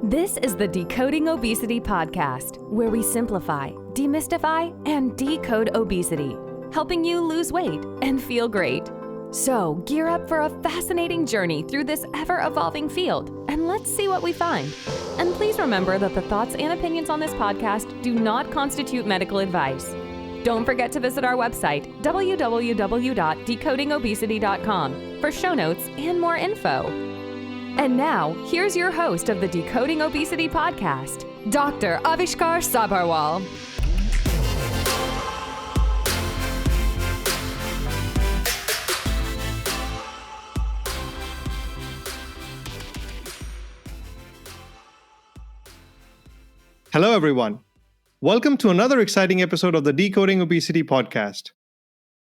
This is the Decoding Obesity podcast, where we simplify, demystify, and decode obesity, helping you lose weight and feel great. So gear up for a fascinating journey through this ever-evolving field, and let's see what we find. And please remember that the thoughts and opinions on this podcast do not constitute medical advice. Don't forget to visit our website, www.decodingobesity.com, for show notes and more info. And now, here's your host of the Decoding Obesity podcast, Dr. Avishkar Sabharwal. Hello, everyone. Welcome to another exciting episode of the Decoding Obesity podcast.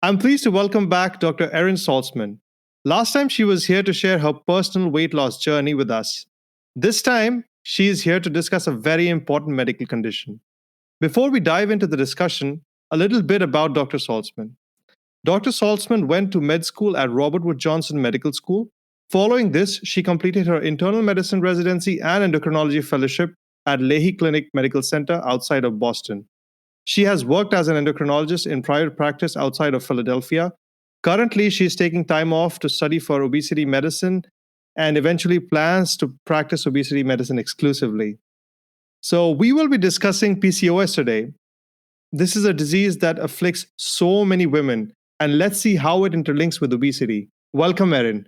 I'm pleased to welcome back Dr. Erin Saltzman. Last time she was here to share her personal weight loss journey with us. This time, she is here to discuss a very important medical condition. Before we dive into the discussion, a little bit about Dr. Saltzman. Dr. Saltzman went to med school at Robert Wood Johnson Medical School. Following this, she completed her internal medicine residency and endocrinology fellowship at Leahy Clinic Medical Center outside of Boston. She has worked as an endocrinologist in private practice outside of Philadelphia. Currently, she is taking time off to study for obesity medicine and eventually plans to practice obesity medicine exclusively. So we will be discussing PCOS today. This is a disease that afflicts so many women, and let's see how it interlinks with obesity. Welcome, Erin.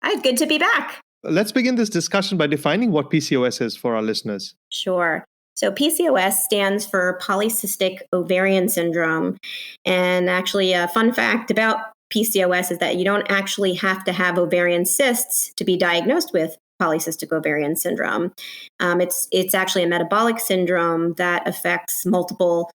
Hi, good to be back. Let's begin this discussion by defining what PCOS is for our listeners. Sure. So PCOS stands for Polycystic Ovarian Syndrome. And actually, a fun fact about PCOS is that you don't actually have to have ovarian cysts to be diagnosed with polycystic ovarian syndrome. It's actually a metabolic syndrome that affects multiple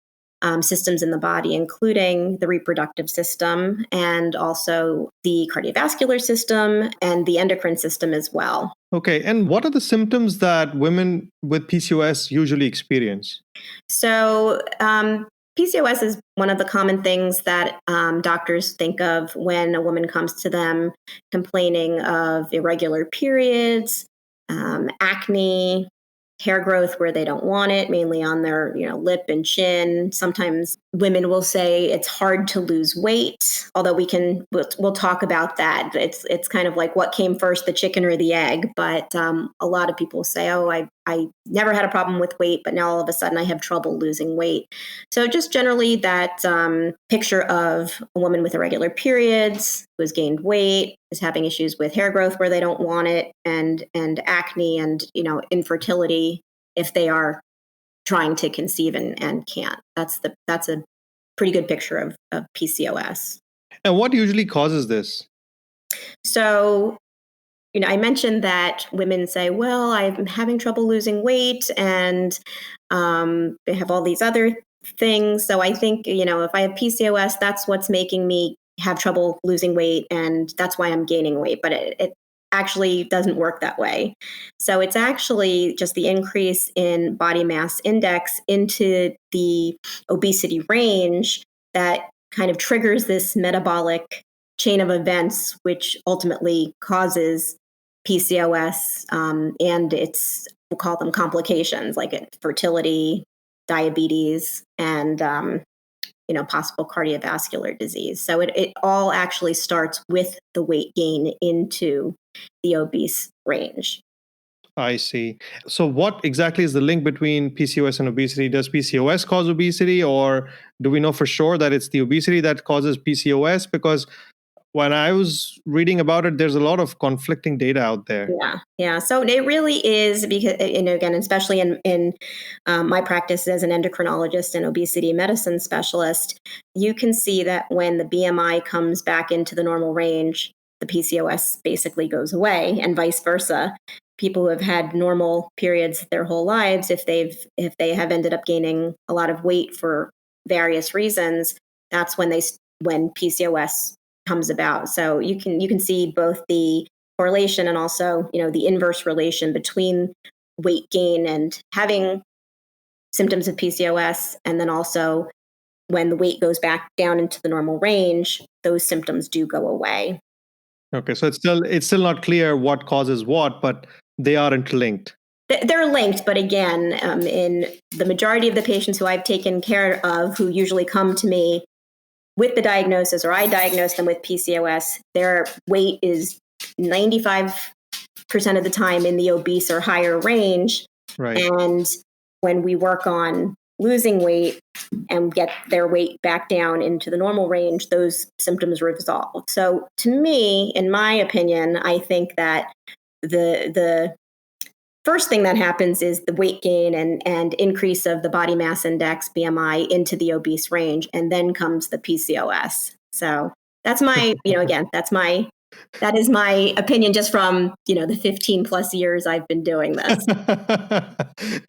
systems in the body, including the reproductive system and also the cardiovascular system and the endocrine system as well. Okay, and what are the symptoms that women with PCOS usually experience? So PCOS is one of the common things that doctors think of when a woman comes to them complaining of irregular periods, acne, hair growth where they don't want it, mainly on their lip and chin. Sometimes women will say it's hard to lose weight, although we'll talk about that. It's kind of like what came first, the chicken or the egg. But a lot of people say, oh, I never had a problem with weight, but now all of a sudden I have trouble losing weight. So just generally that picture of a woman with irregular periods who has gained weight, is having issues with hair growth where they don't want it, and acne and infertility if they are trying to conceive and can't. That's a pretty good picture of PCOS. And what usually causes this? So I mentioned that women say, well, I'm having trouble losing weight and they have all these other things. So I think, if I have PCOS, that's what's making me have trouble losing weight and that's why I'm gaining weight. But it actually doesn't work that way. So it's actually just the increase in body mass index into the obesity range that kind of triggers this metabolic chain of events, which ultimately causes PCOS and we'll call them complications like fertility, diabetes, and possible cardiovascular disease. So it all actually starts with the weight gain into the obese range. I see. So what exactly is the link between PCOS and obesity? Does PCOS cause obesity, or do we know for sure that it's the obesity that causes PCOS? Because when I was reading about it, there's a lot of conflicting data out there. Yeah. So it really is because, again, especially in my practice as an endocrinologist and obesity medicine specialist, you can see that when the BMI comes back into the normal range, the PCOS basically goes away, and vice versa. People who have had normal periods their whole lives, if they have ended up gaining a lot of weight for various reasons, that's when PCOS comes about. So you can see both the correlation and also the inverse relation between weight gain and having symptoms of PCOS, and then also when the weight goes back down into the normal range, those symptoms do go away. Okay, so it's still not clear what causes what, but they are interlinked. they're linked, but again, in the majority of the patients who I've taken care of, who usually come to me with the diagnosis, or I diagnose them with PCOS, their weight is 95% of the time in the obese or higher range. Right. And when we work on losing weight and get their weight back down into the normal range, those symptoms resolve. So to me, in my opinion, I think that the first thing that happens is the weight gain and increase of the body mass index, BMI, into the obese range, and then comes the PCOS. So that's my, that is my opinion just from, the 15 plus years I've been doing this.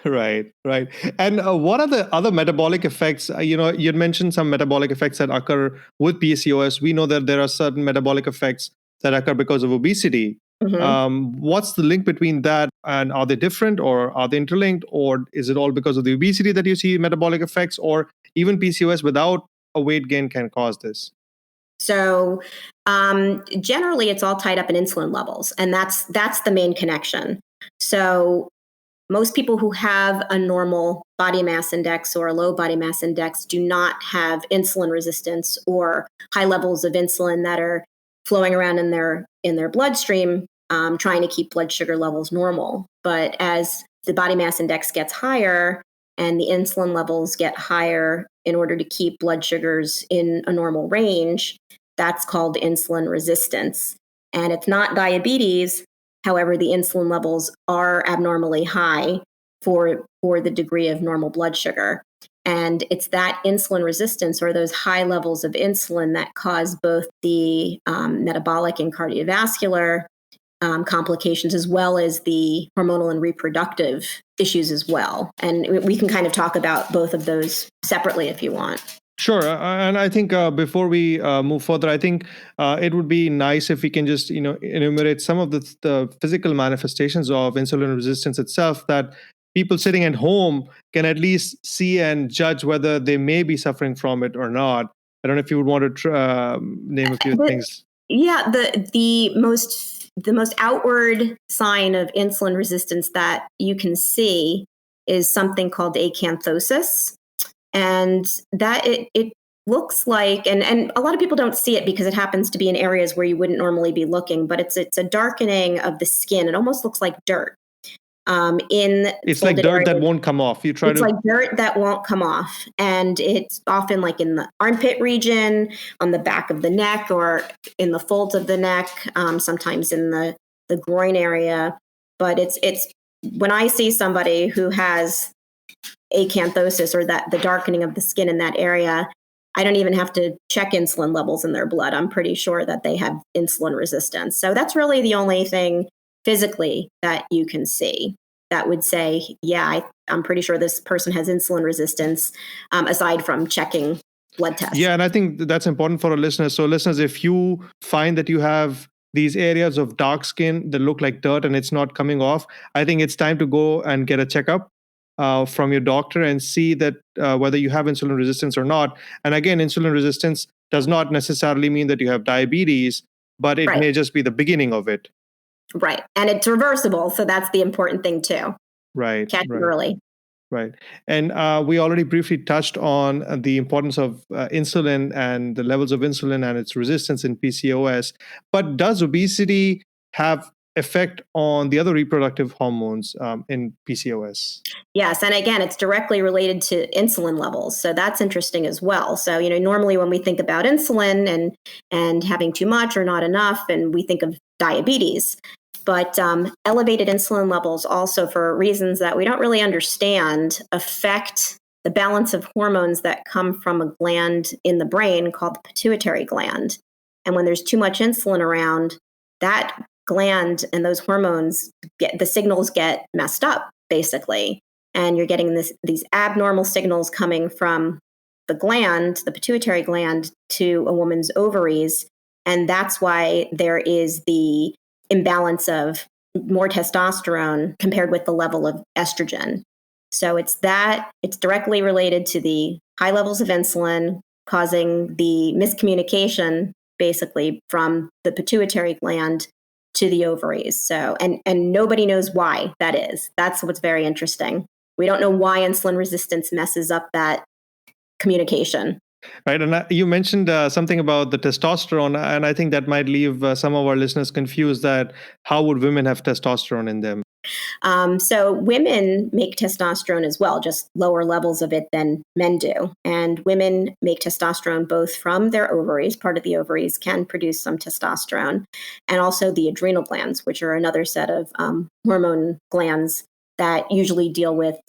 Right. And what are the other metabolic effects? You'd mentioned some metabolic effects that occur with PCOS. We know that there are certain metabolic effects that occur because of obesity. Mm-hmm. What's the link between that, and are they different, or are they interlinked, or is it all because of the obesity that you see metabolic effects, or even PCOS without a weight gain can cause this? So generally, it's all tied up in insulin levels, and that's the main connection. So most people who have a normal body mass index or a low body mass index do not have insulin resistance or high levels of insulin that are flowing around in their bloodstream, trying to keep blood sugar levels normal. But as the body mass index gets higher and the insulin levels get higher in order to keep blood sugars in a normal range, that's called insulin resistance. And it's not diabetes. However, the insulin levels are abnormally high for the degree of normal blood sugar. And it's that insulin resistance, or those high levels of insulin, that cause both the metabolic and cardiovascular complications, as well as the hormonal and reproductive issues as well. And we can kind of talk about both of those separately if you want. Sure. And I think before we move further, I think it would be nice if we can just, enumerate some of the physical manifestations of insulin resistance itself, that people sitting at home can at least see and judge whether they may be suffering from it or not. I don't know if you would want to name a few things. Yeah, the most outward sign of insulin resistance that you can see is something called acanthosis. And that it looks like, and a lot of people don't see it because it happens to be in areas where you wouldn't normally be looking, but it's a darkening of the skin. It almost looks like dirt. It's like dirt areas that won't come off. It's like dirt that won't come off. And it's often like in the armpit region, on the back of the neck, or in the folds of the neck, sometimes in the groin area. But it's when I see somebody who has acanthosis, or that the darkening of the skin in that area, I don't even have to check insulin levels in their blood. I'm pretty sure that they have insulin resistance. So that's really the only thing physically that you can see that would say, yeah, I'm pretty sure this person has insulin resistance, aside from checking blood tests. Yeah, and I think that's important for our listeners. So listeners, if you find that you have these areas of dark skin that look like dirt and it's not coming off, I think it's time to go and get a checkup from your doctor and see that whether you have insulin resistance or not. And again, insulin resistance does not necessarily mean that you have diabetes, but it may just be the beginning of it. Right. And it's reversible. So that's the important thing too. Right. Catch it early. Right. And we already briefly touched on the importance of insulin and the levels of insulin and its resistance in PCOS. But does obesity have effect on the other reproductive hormones in PCOS? Yes. And again, it's directly related to insulin levels. So that's interesting as well. So, normally when we think about insulin and having too much or not enough, and we think of diabetes. But elevated insulin levels also, for reasons that we don't really understand, affect the balance of hormones that come from a gland in the brain called the pituitary gland. And when there's too much insulin around, that gland and those hormones, the signals get messed up, basically. And you're getting these abnormal signals coming from the gland, the pituitary gland, to a woman's ovaries. And that's why there is the imbalance of more testosterone compared with the level of estrogen. So it's directly related to the high levels of insulin causing the miscommunication, basically, from the pituitary gland to the ovaries. So, and nobody knows why that is. That's what's very interesting. We don't know why insulin resistance messes up that communication. Right. And you mentioned something about the testosterone, and I think that might leave some of our listeners confused that how would women have testosterone in them? So women make testosterone as well, just lower levels of it than men do. And women make testosterone both from their ovaries, part of the ovaries can produce some testosterone, and also the adrenal glands, which are another set of hormone glands that usually deal with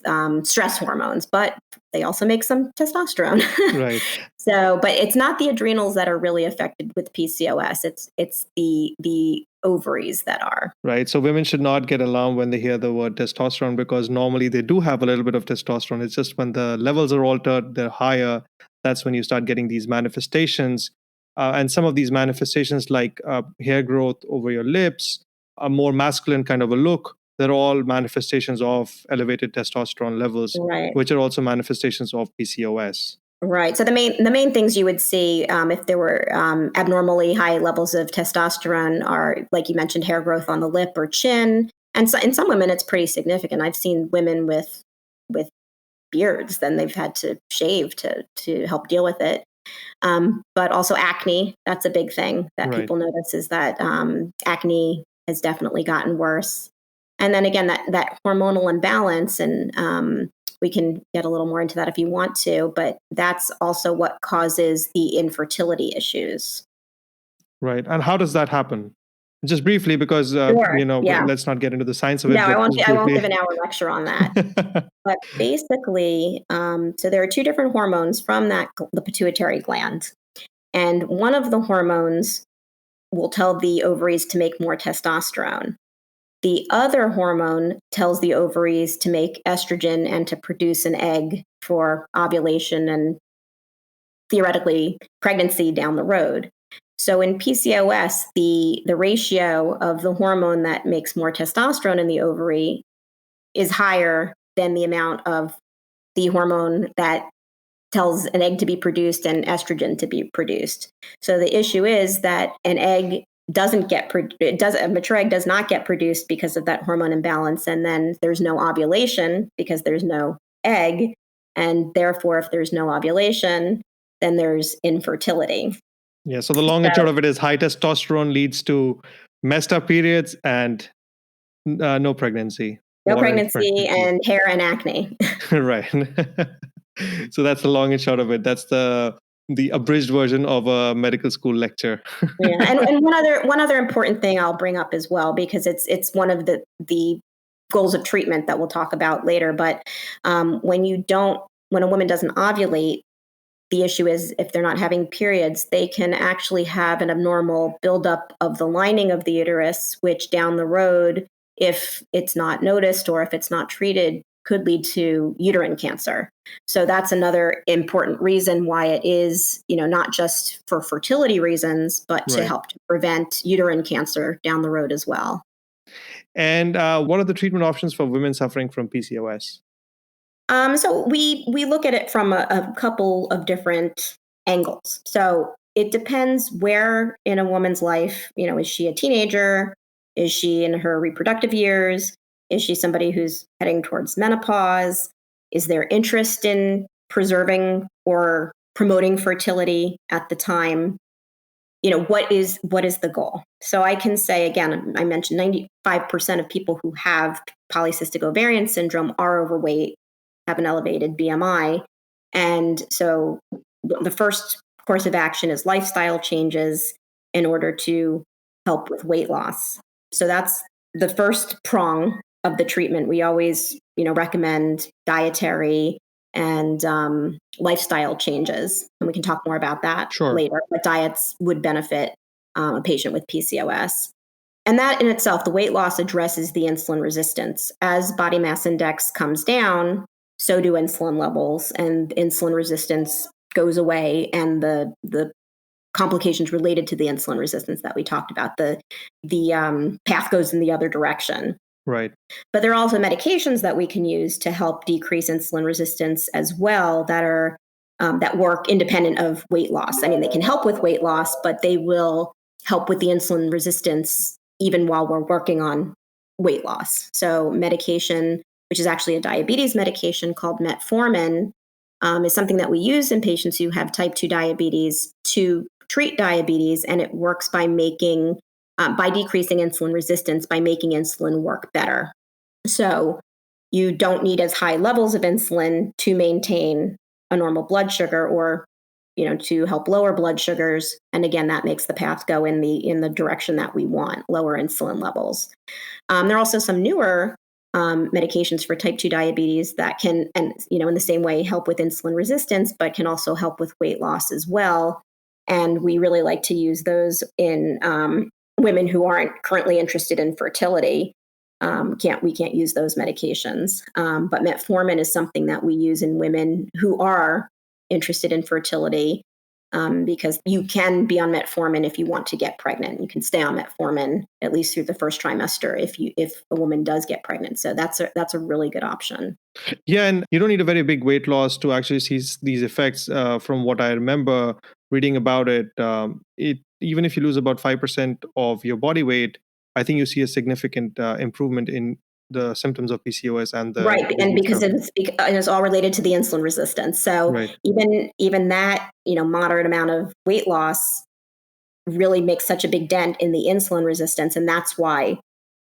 stress hormones, but they also make some testosterone. Right. So, but it's not the adrenals that are really affected with PCOS. It's the ovaries that are. Right. So women should not get alarmed when they hear the word testosterone, because normally they do have a little bit of testosterone. It's just when the levels are altered, they're higher. That's when you start getting these manifestations. And some of these manifestations, like hair growth over your lips, a more masculine kind of a look, they're all manifestations of elevated testosterone levels, Right. which are also manifestations of PCOS. Right. So the main things you would see if there were abnormally high levels of testosterone are, like you mentioned, hair growth on the lip or chin, and so, in some women it's pretty significant. I've seen women with beards, then they've had to shave to help deal with it. But also acne, that's a big thing that Right. people notice, is that acne has definitely gotten worse. And then again, that hormonal imbalance, and we can get a little more into that if you want to, but that's also what causes the infertility issues. Right. And how does that happen? Just briefly, because Sure. Yeah. let's not get into the science of it. No, But I won't. just I won't give briefly. an hour lecture on that. But basically, so there are two different hormones from the pituitary gland, and one of the hormones will tell the ovaries to make more testosterone. The other hormone tells the ovaries to make estrogen and to produce an egg for ovulation and theoretically pregnancy down the road. So in PCOS, the ratio of the hormone that makes more testosterone in the ovary is higher than the amount of the hormone that tells an egg to be produced and estrogen to be produced. So the issue is that an egg doesn't get a mature egg does not get produced because of that hormone imbalance, and then there's no ovulation because there's no egg, and therefore if there's no ovulation, then there's infertility. Yeah. So the long and short of it is high testosterone leads to messed up periods and no pregnancy. No Water pregnancy pregnancy. and hair and acne. Right. So that's the long and short of it. That's the abridged version of a medical school lecture. Yeah, and one other important thing I'll bring up as well, because it's one of the goals of treatment that we'll talk about later. But when a woman doesn't ovulate, the issue is if they're not having periods, they can actually have an abnormal buildup of the lining of the uterus, which down the road, if it's not noticed or if it's not treated, could lead to uterine cancer. So that's another important reason why it is, not just for fertility reasons, but to Right. help to prevent uterine cancer down the road as well. And what are the treatment options for women suffering from PCOS? So we look at it from a couple of different angles. So it depends where in a woman's life, is she a teenager? Is she in her reproductive years? Is she somebody who's heading towards menopause? Is there interest in preserving or promoting fertility at the time? What is the goal? So I can say, again, I mentioned 95% of people who have polycystic ovarian syndrome are overweight, have an elevated BMI. And so the first course of action is lifestyle changes in order to help with weight loss. So that's the first prong of the treatment. We always, recommend dietary and lifestyle changes. And we can talk more about that later, what diets would benefit a patient with PCOS. And that in itself, the weight loss addresses the insulin resistance. As body mass index comes down, so do insulin levels, and insulin resistance goes away, and the complications related to the insulin resistance that we talked about, the path goes in the other direction. Right. But there are also medications that we can use to help decrease insulin resistance as well, that are that work independent of weight loss. I mean, they can help with weight loss, but they will help with the insulin resistance even while we're working on weight loss. So medication, which is actually a diabetes medication called metformin, is something that we use in patients who have type 2 diabetes to treat diabetes, and it works by by decreasing insulin resistance, by making insulin work better. So you don't need as high levels of insulin to maintain a normal blood sugar, or to help lower blood sugars. And again, that makes the path go in the direction that we want, lower insulin levels. There are also some newer medications for type 2 diabetes that can, and in the same way, help with insulin resistance, but can also help with weight loss as well. And we really like to use those in women who aren't currently interested in fertility. We can't use those medications. But metformin is something that we use in women who are interested in fertility, because you can be on metformin if you want to get pregnant. You can stay on metformin at least through the first trimester if a woman does get pregnant. So that's a really good option. Yeah, and you don't need a very big weight loss to actually see these effects. From what I remember reading about it, even if you lose about 5% of your body weight, I think you see a significant improvement in the symptoms of PCOS and the right, and because disease. it's all related to the insulin resistance. So Right. even that moderate amount of weight loss really makes such a big dent in the insulin resistance, and that's why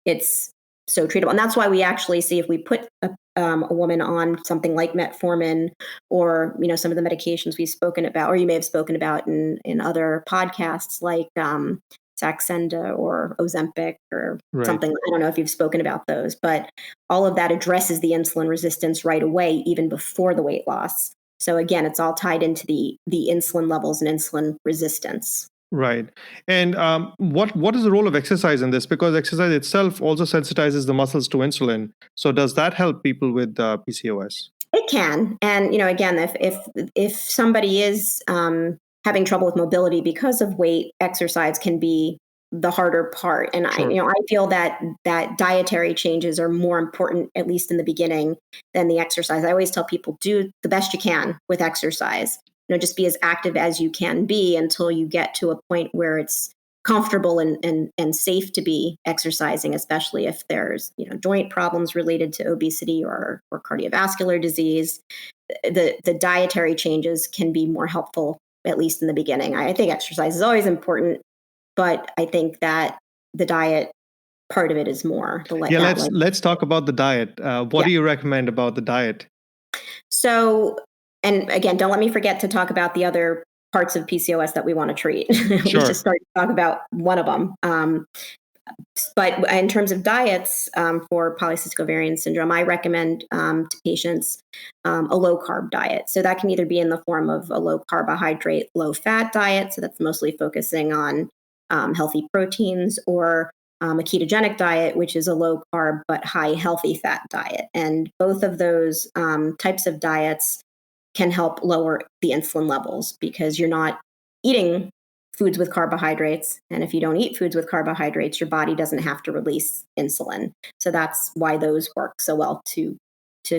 it's so treatable. And that's why we actually see, if we put a woman on something like metformin, or some of the medications we've spoken about, or you may have spoken about in other podcasts, like Saxenda or Ozempic or Right. something. I don't know if you've spoken about those, but all of that addresses the insulin resistance right away, even before the weight loss. So again, it's all tied into the insulin levels and insulin resistance. Right. And what is the role of exercise in this? Because exercise itself also sensitizes the muscles to insulin. So does that help people with PCOS? It can. And again, if somebody is having trouble with mobility because of weight, exercise can be the harder part. And Sure. I feel that dietary changes are more important, at least in the beginning, than the exercise. I always tell people, do the best you can with exercise. Just be as active as you can be until you get to a point where it's comfortable and safe to be exercising, especially if there's joint problems related to obesity or cardiovascular disease. The dietary changes can be more helpful, at least in the beginning. I think exercise is always important, but I think that the diet part of it is more. Yeah, let's talk about the diet. What do you recommend about the diet? So, and again, don't let me forget to talk about the other parts of PCOS that we want to treat. We Sure. just start to talk about one of them. But in terms of diets for polycystic ovarian syndrome, I recommend to patients a low carb diet. So that can either be in the form of a low carbohydrate, low fat diet. So that's mostly focusing on healthy proteins, or a ketogenic diet, which is a low carb but high healthy fat diet. And both of those types of diets can help lower the insulin levels, because you're not eating foods with carbohydrates. And if you don't eat foods with carbohydrates, your body doesn't have to release insulin. So that's why those work so well to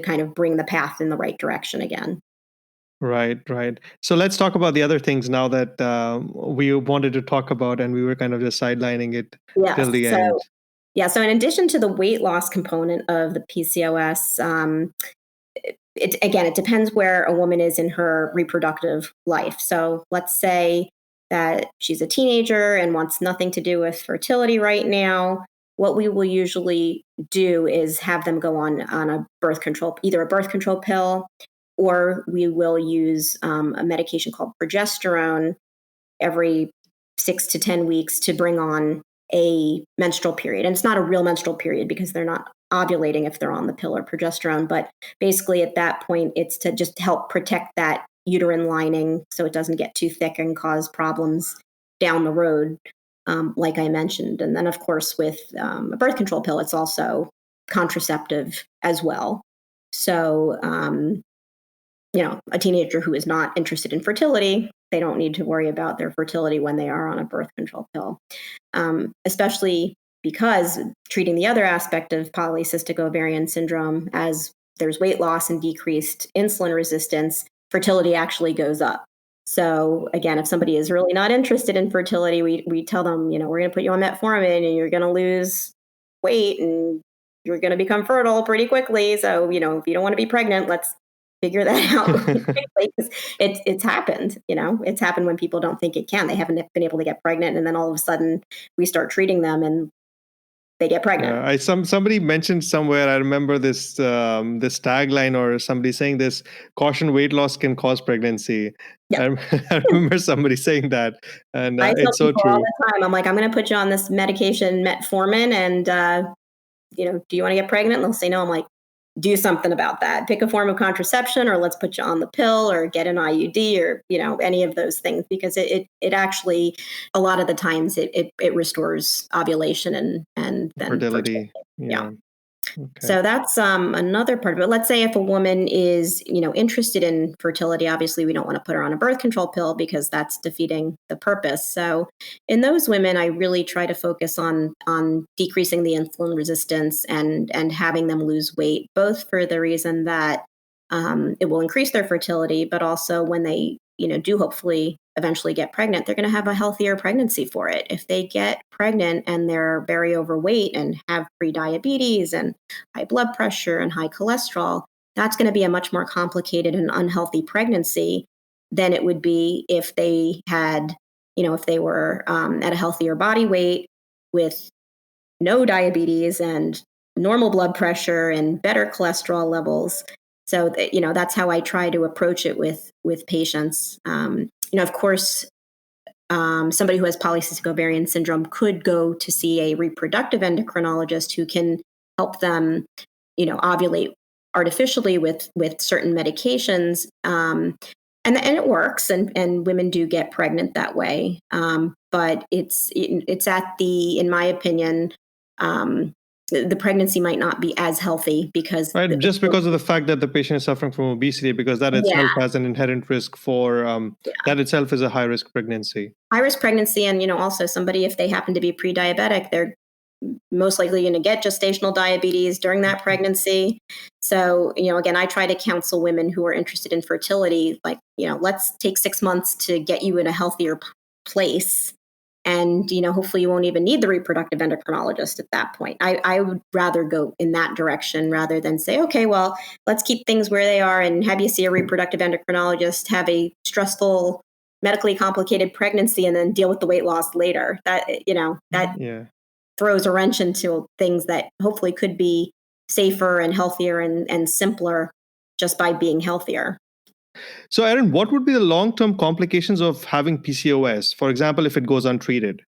kind of bring the path in the right direction again. Right. So let's talk about the other things now that we wanted to talk about, and we were kind of just sidelining it till the end. So in addition to the weight loss component of the PCOS, it depends where a woman is in her reproductive life. So let's say that she's a teenager and wants nothing to do with fertility right now. What we will usually do is have them go on a birth control, either a birth control pill, or we will use a medication called progesterone every 6 to 10 weeks to bring on a menstrual period. And it's not a real menstrual period because they're not ovulating if they're on the pill or progesterone. But basically at that point, it's to just help protect that uterine lining so it doesn't get too thick and cause problems down the road, like I mentioned. And then, of course, with a birth control pill, it's also contraceptive as well. So, a teenager who is not interested in fertility, they don't need to worry about their fertility when they are on a birth control pill, especially because treating the other aspect of polycystic ovarian syndrome, as there's weight loss and decreased insulin resistance, fertility actually goes up. So again, if somebody is really not interested in fertility, we tell them, we're going to put you on metformin and you're going to lose weight and you're going to become fertile pretty quickly. So, if you don't want to be pregnant, let's figure that out really quickly. 'Cause it's happened, it's happened when people don't think it can. They haven't been able to get pregnant. And then all of a sudden we start treating them and they get pregnant. Somebody mentioned somewhere. I remember this this tagline or somebody saying this: "Caution, weight loss can cause pregnancy." Yeah. I remember somebody saying that, and I tell it's so people all true. the time, I'm like, I'm going to put you on this medication, metformin, and do you want to get pregnant? And they'll say no. I'm like, do something about that. Pick a form of contraception, or let's put you on the pill, or get an IUD, or any of those things, because it actually, a lot of the times it restores ovulation and then fertility. Fertility. Yeah. Okay. So that's another part of it. Let's say if a woman is, interested in fertility, obviously we don't want to put her on a birth control pill because that's defeating the purpose. So in those women, I really try to focus on decreasing the insulin resistance and having them lose weight, both for the reason that it will increase their fertility, but also when they do hopefully eventually get pregnant, they're going to have a healthier pregnancy for it. If they get pregnant and they're very overweight and have pre-diabetes and high blood pressure and high cholesterol, that's going to be a much more complicated and unhealthy pregnancy than it would be if they had, if they were at a healthier body weight with no diabetes and normal blood pressure and better cholesterol levels. So that's how I try to approach it with patients. Of course, somebody who has polycystic ovarian syndrome could go to see a reproductive endocrinologist who can help them, ovulate artificially with certain medications. And it works, and women do get pregnant that way. But it's in my opinion, the pregnancy might not be as healthy because Right, just because of the fact that the patient is suffering from obesity, because that itself has an inherent risk for that itself is a high risk pregnancy. High risk pregnancy, and also somebody, if they happen to be pre-diabetic, they're most likely going to get gestational diabetes during that pregnancy. So, again, I try to counsel women who are interested in fertility, like, let's take 6 months to get you in a healthier place. And, hopefully you won't even need the reproductive endocrinologist at that point. I would rather go in that direction rather than say, okay, well, let's keep things where they are and have you see a reproductive endocrinologist, have a stressful, medically complicated pregnancy, and then deal with the weight loss later. That, throws a wrench into things that hopefully could be safer and healthier and simpler just by being healthier. So, Erin, what would be the long-term complications of having PCOS, for example, if it goes untreated?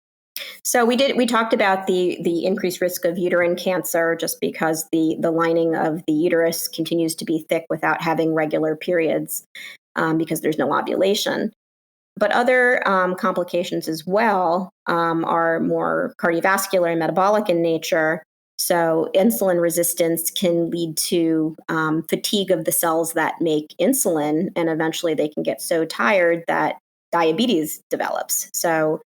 So we talked about the increased risk of uterine cancer just because the lining of the uterus continues to be thick without having regular periods because there's no ovulation. But other complications as well are more cardiovascular and metabolic in nature. So insulin resistance can lead to fatigue of the cells that make insulin, and eventually they can get so tired that diabetes develops. So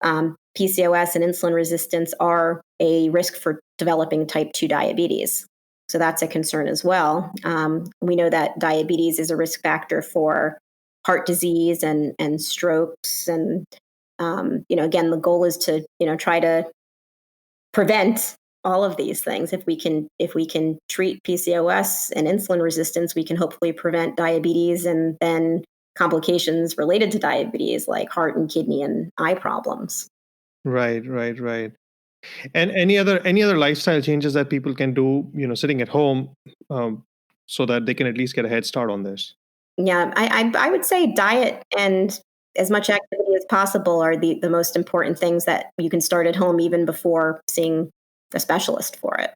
PCOS and insulin resistance are a risk for developing type 2 diabetes. So that's a concern as well. We know that diabetes is a risk factor for heart disease and strokes. And, again, the goal is to, try to prevent all of these things. If we can treat PCOS and insulin resistance, we can hopefully prevent diabetes and then complications related to diabetes like heart and kidney and eye problems. Right. And any other lifestyle changes that people can do, sitting at home, so that they can at least get a head start on this? Yeah, I would say diet and as much activity as possible are the most important things that you can start at home even before seeing a specialist for it.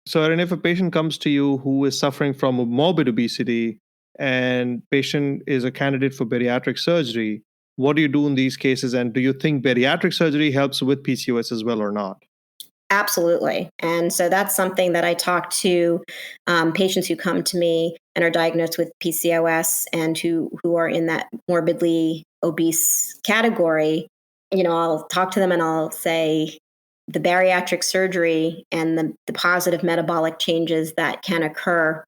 So, Erin, if a patient comes to you who is suffering from morbid obesity and patient is a candidate for bariatric surgery, what do you do in these cases? And do you think bariatric surgery helps with PCOS as well or not? Absolutely. And so that's something that I talk to patients who come to me and are diagnosed with PCOS and who are in that morbidly obese category. I'll talk to them and I'll say the bariatric surgery and the positive metabolic changes that can occur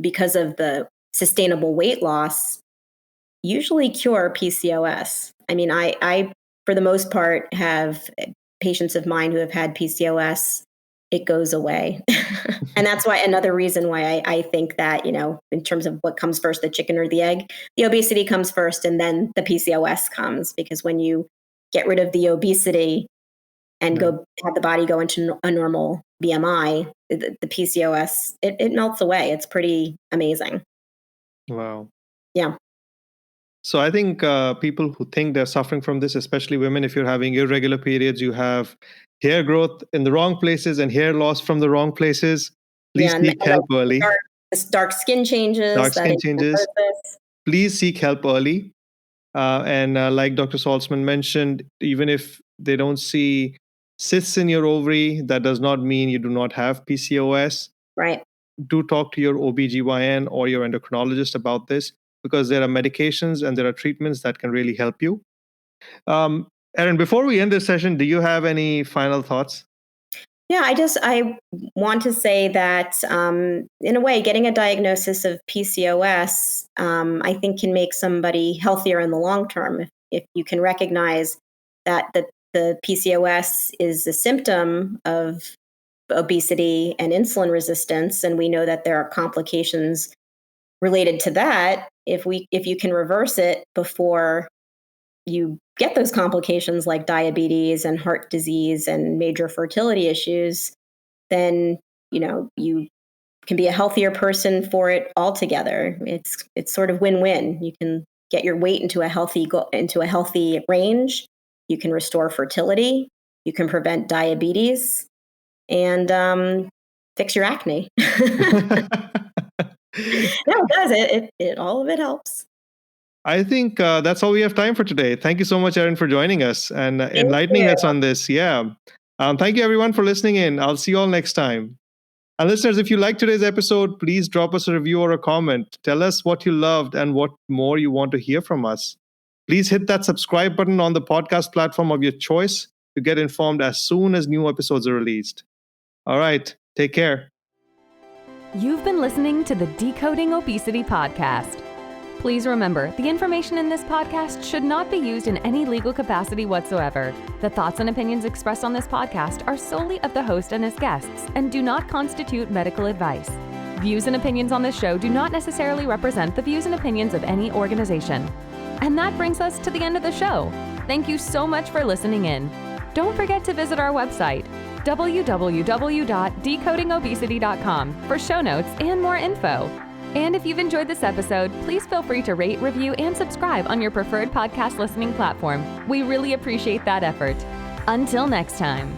because of the sustainable weight loss usually cure PCOS. I mean, I for the most part, have patients of mine who have had PCOS. It goes away. And that's why another reason why I think that, in terms of what comes first, the chicken or the egg, the obesity comes first and then the PCOS comes, because when you get rid of the obesity and go have the body go into a normal BMI, the PCOS, it melts away. It's pretty amazing. Wow. Yeah. So I think people who think they're suffering from this, especially women, if you're having irregular periods, you have hair growth in the wrong places and hair loss from the wrong places, please seek help early. Dark skin changes. Please seek help early. And like Dr. Saltzman mentioned, even if they don't see cysts in your ovary, that does not mean you do not have PCOS. Right. Do talk to your OBGYN or your endocrinologist about this, because there are medications and there are treatments that can really help you. Erin, before we end this session, do you have any final thoughts? Yeah, I want to say that in a way, getting a diagnosis of PCOS, I think can make somebody healthier in the long term. If you can recognize that the PCOS is a symptom of obesity and insulin resistance, and we know that there are complications related to that. If you can reverse it before you get those complications like diabetes and heart disease and major fertility issues, then you can be a healthier person for it altogether. It's sort of win-win. You can get your weight into a healthy range. You can restore fertility. You can prevent diabetes, and fix your acne. No, it does. It all of it helps. I think that's all we have time for today. Thank you so much, Erin, for joining us and enlightening us on this. Yeah. Thank you, everyone, for listening in. I'll see you all next time. And listeners, if you liked today's episode, please drop us a review or a comment. Tell us what you loved and what more you want to hear from us. Please hit that subscribe button on the podcast platform of your choice to get informed as soon as new episodes are released. All right. Take care. You've been listening to the Decoding Obesity podcast. Please remember, the information in this podcast should not be used in any legal capacity whatsoever. The thoughts and opinions expressed on this podcast are solely of the host and his guests and do not constitute medical advice. Views and opinions on this show do not necessarily represent the views and opinions of any organization. And that brings us to the end of the show. Thank you so much for listening in. Don't forget to visit our website, www.decodingobesity.com, for show notes and more info. And if you've enjoyed this episode, please feel free to rate, review, and subscribe on your preferred podcast listening platform. We really appreciate that effort. Until next time.